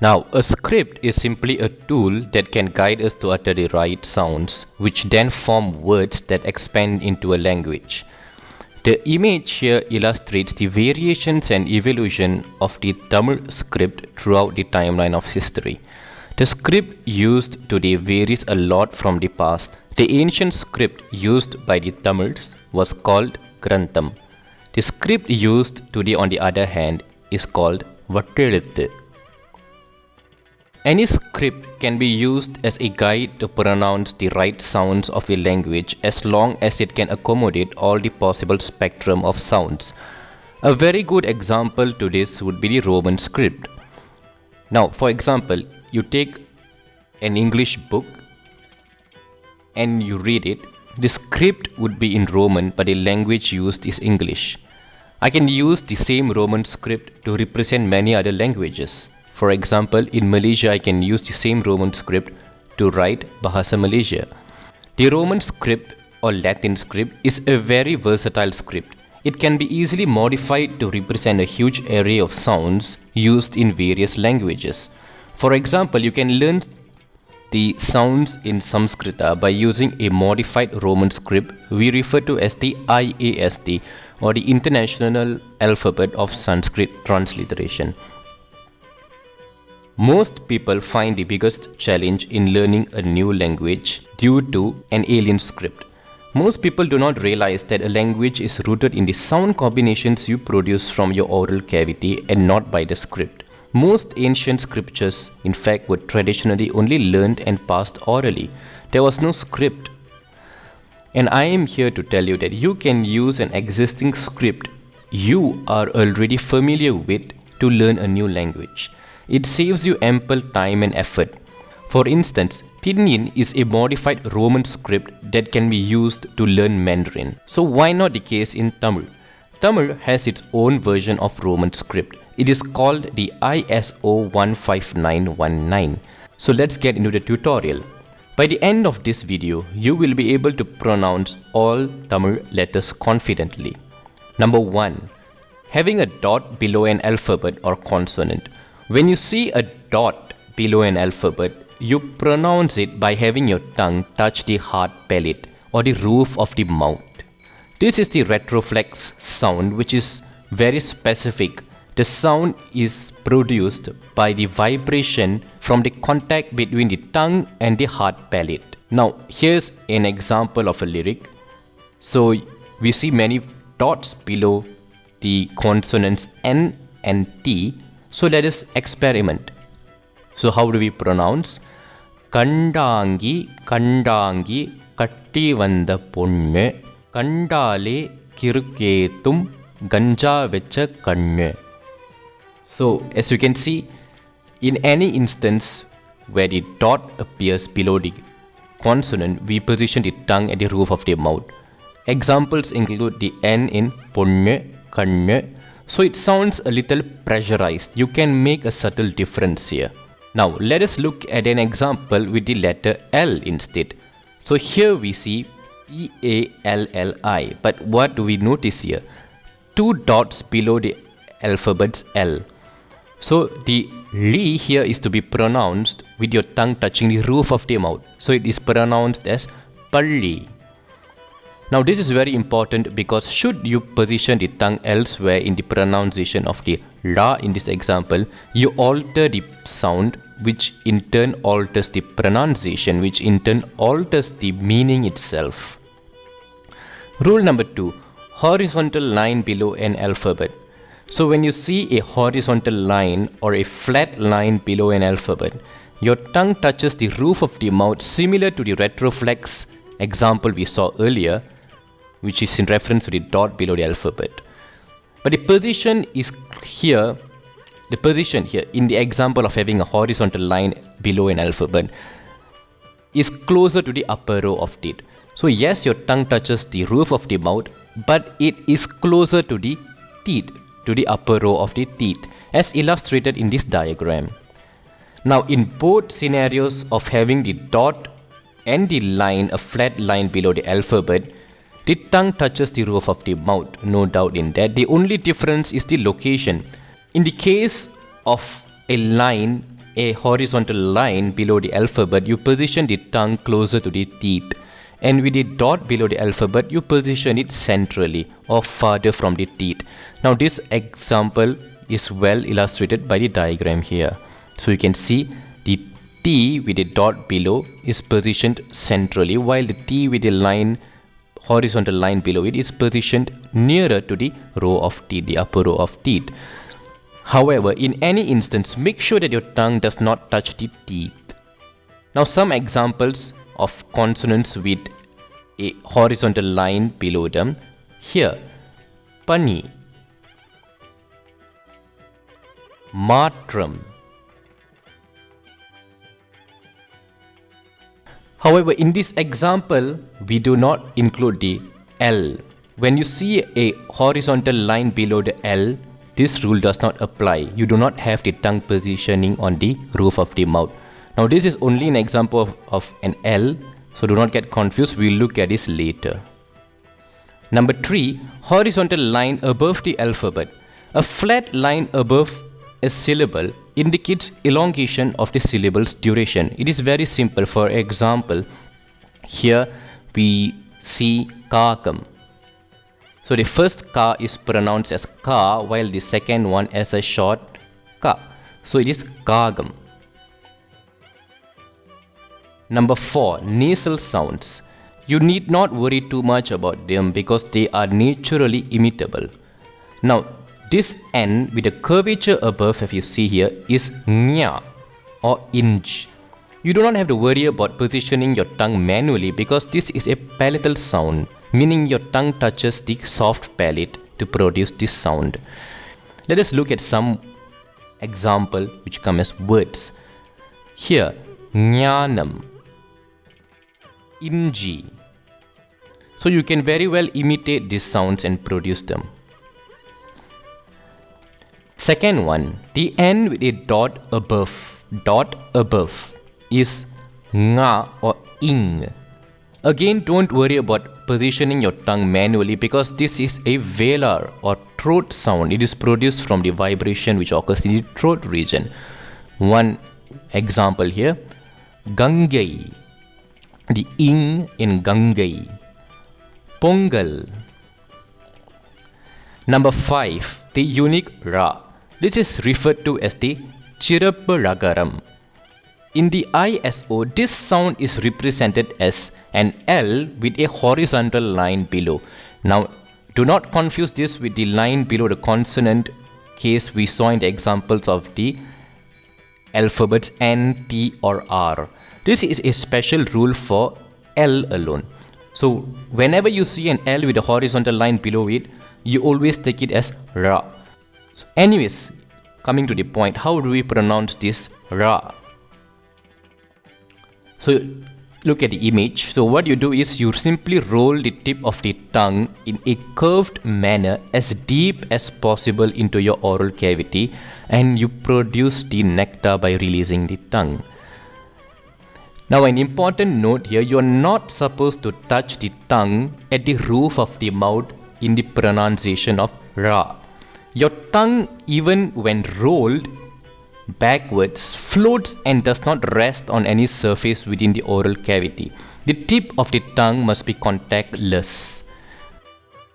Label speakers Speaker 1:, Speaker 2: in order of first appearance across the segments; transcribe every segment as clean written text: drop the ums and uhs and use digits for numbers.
Speaker 1: Now, a script is simply a tool that can guide us to utter the right sounds, which then form words that expand into a language. The image here illustrates the variations and evolution of the Tamil script throughout the timeline of history. The script used today varies a lot from the past. The ancient script used by the Tamils was called Grantham. The script used today, on the other hand, is called Vatteluthu. Any script can be used as a guide to pronounce the right sounds of a language as long as it can accommodate all the possible spectrum of sounds. A very good example to this would be the Roman script. Now, for example, you take an English book and you read it. The script would be in Roman, but the language used is English. I can use the same Roman script to represent many other languages. For example, in Malaysia, I can use the same Roman script to write Bahasa Malaysia. The Roman script or Latin script is a very versatile script. It can be easily modified to represent a huge array of sounds used in various languages. For example, you can learn the sounds in Sanskrita by using a modified Roman script we refer to as the IAST, or the International Alphabet of Sanskrit Transliteration. Most people find the biggest challenge in learning a new language due to an alien script. Most people do not realize that a language is rooted in the sound combinations you produce from your oral cavity and not by the script. Most ancient scriptures, in fact, were traditionally only learned and passed orally. There was no script. And I am here to tell you that you can use an existing script you are already familiar with to learn a new language. It saves you ample time and effort. For instance, Pinyin is a modified Roman script that can be used to learn Mandarin. So why not the case in Tamil? Tamil has its own version of Roman script. It is called the ISO 15919. So let's get into the tutorial. By the end of this video, you will be able to pronounce all Tamil letters confidently. Number 1. Having a dot below an alphabet or consonant. When you see a dot below an alphabet, you pronounce it by having your tongue touch the hard palate or the roof of the mouth. This is the retroflex sound, which is very specific. The sound is produced by the vibration from the contact between the tongue and the hard palate. Now, here's an example of a lyric. So, we see many dots below the consonants N and T. So let us experiment. So how do we pronounce? Kandangi, Kandangi, Katti vanda ponnu, Kandale kiruketum, Ganja vecha kannu. So as you can see, in any instance where the dot appears below the consonant, we position the tongue at the roof of the mouth. Examples include the N in ponnu, kannu. So it sounds a little pressurized. You can make a subtle difference here. Now let us look at an example with the letter L instead. So here we see P-A-L-L-I. But what do we notice here? 2 dots below the alphabet's L. So the Li here is to be pronounced with your tongue touching the roof of the mouth. So it is pronounced as Palli. Now this is very important because should you position the tongue elsewhere in the pronunciation of the La in this example, you alter the sound, which in turn alters the pronunciation, which in turn alters the meaning itself. Rule number 2. Horizontal line below an alphabet. So when you see a horizontal line or a flat line below an alphabet, your tongue touches the roof of the mouth, similar to the retroflex example we saw earlier, which is in reference to the dot below the alphabet. But the position here in the example of having a horizontal line below an alphabet is closer to the upper row of teeth. So yes, your tongue touches the roof of the mouth, but it is closer to the teeth, to the upper row of the teeth, as illustrated in this diagram. Now in both scenarios of having the dot and the line, a flat line below the alphabet, the tongue touches the roof of the mouth, no doubt in that. The only difference is the location. In the case of a line a horizontal line below the alphabet, you position the tongue closer to the teeth. And with a dot below the alphabet, you position it centrally or farther from the teeth. Now this example is well illustrated by the diagram here. So you can see the T with a dot below is positioned centrally, while the T with a line, horizontal line below it, is positioned nearer to the row of teeth, the upper row of teeth. However, in any instance, make sure that your tongue does not touch the teeth. Now some examples of consonants with a horizontal line below them. Here, Pani, Matram. However, in this example, we do not include the L. When you see a horizontal line below the L, this rule does not apply. You do not have the tongue positioning on the roof of the mouth. Now this is only an example of an L, so do not get confused. We'll look at this later. Number 3, horizontal line above the alphabet. A flat line above a syllable indicates elongation of the syllable's duration. It is very simple. For example, here we see Kakam. So the first ka is pronounced as ka, while the second one as a short ka. So it is Kagam. Number 4, nasal sounds. You need not worry too much about them because they are naturally imitable. Now, this N with a curvature above, if you see here, is nya or inj. You do not have to worry about positioning your tongue manually because this is a palatal sound, meaning your tongue touches the soft palate to produce this sound. Let us look at some example which come as words. Here, jnanam, inji. So you can very well imitate these sounds and produce them. Second one, the N with a dot above is nga or ing. Again, don't worry about positioning your tongue manually because this is a velar or throat sound. It is produced from the vibration which occurs in the throat region. One example here, Gangai, the ing in Gangai. Pongal. Number 5, the unique ra. This is referred to as the Chirapparagaram. In the ISO, this sound is represented as an L with a horizontal line below. Now, do not confuse this with the line below the consonant case we saw in the examples of the alphabets N, T or R. This is a special rule for L alone. So, whenever you see an L with a horizontal line below it, you always take it as Ra. So anyways, coming to the point, how do we pronounce this Ra? So look at the image. So what you do is you simply roll the tip of the tongue in a curved manner as deep as possible into your oral cavity, and you produce the nectar by releasing the tongue. Now an important note here, you are not supposed to touch the tongue at the roof of the mouth in the pronunciation of Ra. Your tongue, even when rolled backwards, floats and does not rest on any surface within the oral cavity. The tip of the tongue must be contactless.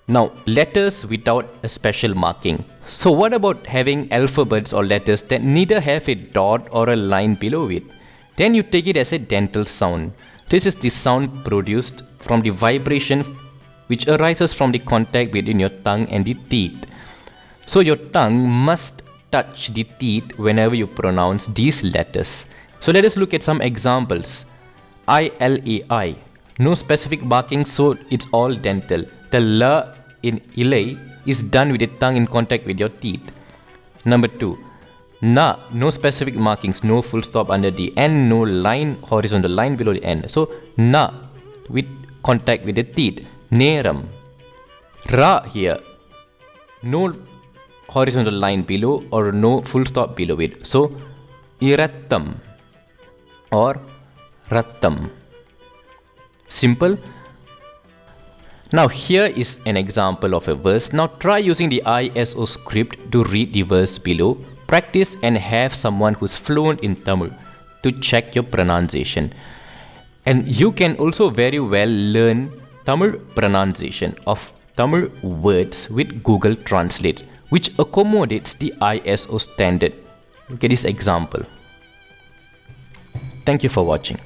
Speaker 1: Now, letters without a special marking. So what about having alphabets or letters that neither have a dot or a line below it? Then you take it as a dental sound. This is the sound produced from the vibration which arises from the contact between your tongue and the teeth. So your tongue must touch the teeth whenever you pronounce these letters. So let us look at some examples. I-L-A-I. No specific marking, so it's all dental. The la in ilay is done with the tongue in contact with your teeth. Number 2. Na. No specific markings, no full stop under the N, no line, horizontal line below the N. So na with contact with the teeth. Neram. Ra here. No horizontal line below or no full stop below it. So irattam or rattam. Simple. Now here is an example of a verse. Now try using the ISO script to read the verse below Practice and have someone who's fluent in Tamil to check your pronunciation. And you can also very well learn Tamil pronunciation of Tamil words with Google Translate, which accommodates the ISO standard. Look at this example. Thank you for watching.